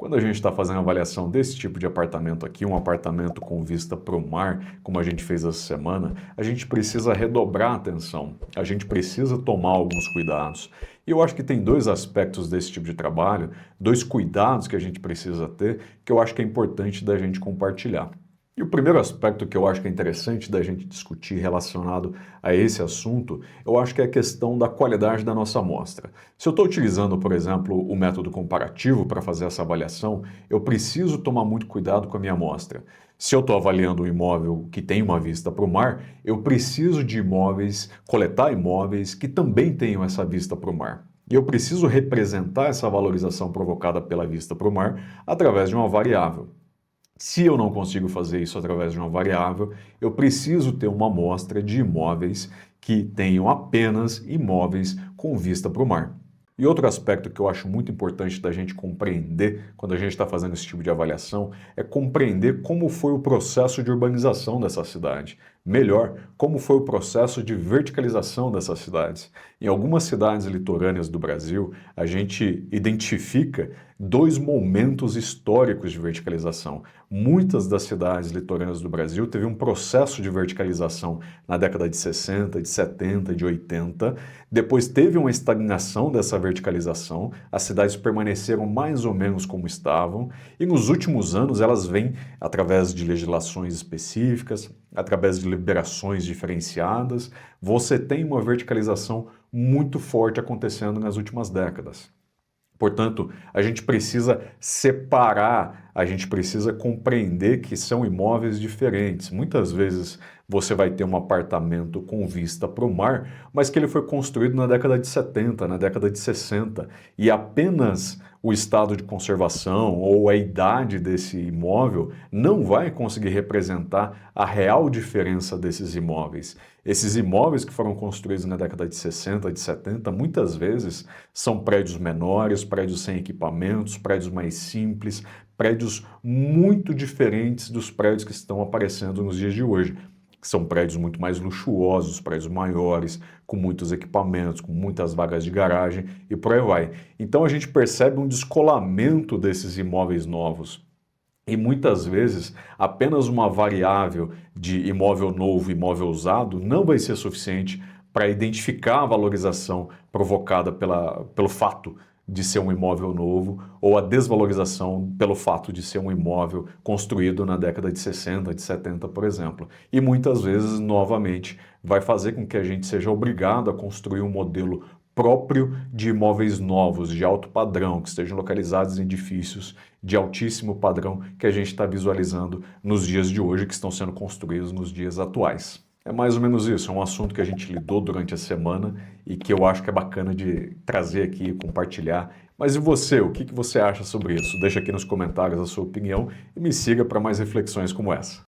Quando a gente está fazendo a avaliação desse tipo de apartamento aqui, um apartamento com vista para o mar, como a gente fez essa semana, a gente precisa redobrar a atenção, a gente precisa tomar alguns cuidados. E eu acho que tem dois aspectos desse tipo de trabalho, dois cuidados que a gente precisa ter, que eu acho que é importante da gente compartilhar. E o primeiro aspecto que eu acho que é interessante da gente discutir relacionado a esse assunto, eu acho que é a questão da qualidade da nossa amostra. Se eu estou utilizando, por exemplo, o método comparativo para fazer essa avaliação, eu preciso tomar muito cuidado com a minha amostra. Se eu estou avaliando um imóvel que tem uma vista para o mar, eu preciso de imóveis, coletar imóveis que também tenham essa vista para o mar. E eu preciso representar essa valorização provocada pela vista para o mar através de uma variável. Se eu não consigo fazer isso através de uma variável, eu preciso ter uma amostra de imóveis que tenham apenas imóveis com vista para o mar. E outro aspecto que eu acho muito importante da gente compreender quando a gente está fazendo esse tipo de avaliação é compreender como foi o processo de urbanização dessa cidade. Melhor, como foi o processo de verticalização dessas cidades. Em algumas cidades litorâneas do Brasil, a gente identifica dois momentos históricos de verticalização. Muitas das cidades litorâneas do Brasil teve um processo de verticalização na década de 60, de 70, de 80. Depois teve uma estagnação dessa verticalização, as cidades permaneceram mais ou menos como estavam, e nos últimos anos elas vêm através de legislações específicas, através de liberações diferenciadas, você tem uma verticalização muito forte acontecendo nas últimas décadas. Portanto, a gente precisa separar, a gente precisa compreender que são imóveis diferentes. Muitas vezes você vai ter um apartamento com vista para o mar, mas que ele foi construído na década de 70, na década de 60, e apenas o estado de conservação ou a idade desse imóvel não vai conseguir representar a real diferença desses imóveis. Esses imóveis que foram construídos na década de 60, de 70, muitas vezes são prédios menores, prédios sem equipamentos, prédios mais simples, prédios muito diferentes dos prédios que estão aparecendo nos dias de hoje. São prédios muito mais luxuosos, prédios maiores, com muitos equipamentos, com muitas vagas de garagem e por aí vai. Então a gente percebe um descolamento desses imóveis novos. E muitas vezes apenas uma variável de imóvel novo e imóvel usado não vai ser suficiente para identificar a valorização provocada pelo fato de ser um imóvel novo ou a desvalorização pelo fato de ser um imóvel construído na década de 60, de 70, por exemplo. E muitas vezes, novamente, vai fazer com que a gente seja obrigado a construir um modelo próprio de imóveis novos, de alto padrão, que estejam localizados em edifícios de altíssimo padrão que a gente está visualizando nos dias de hoje, que estão sendo construídos nos dias atuais. É mais ou menos isso, é um assunto que a gente lidou durante a semana e que eu acho que é bacana de trazer aqui e compartilhar. Mas e você, o que você acha sobre isso? Deixa aqui nos comentários a sua opinião e me siga para mais reflexões como essa.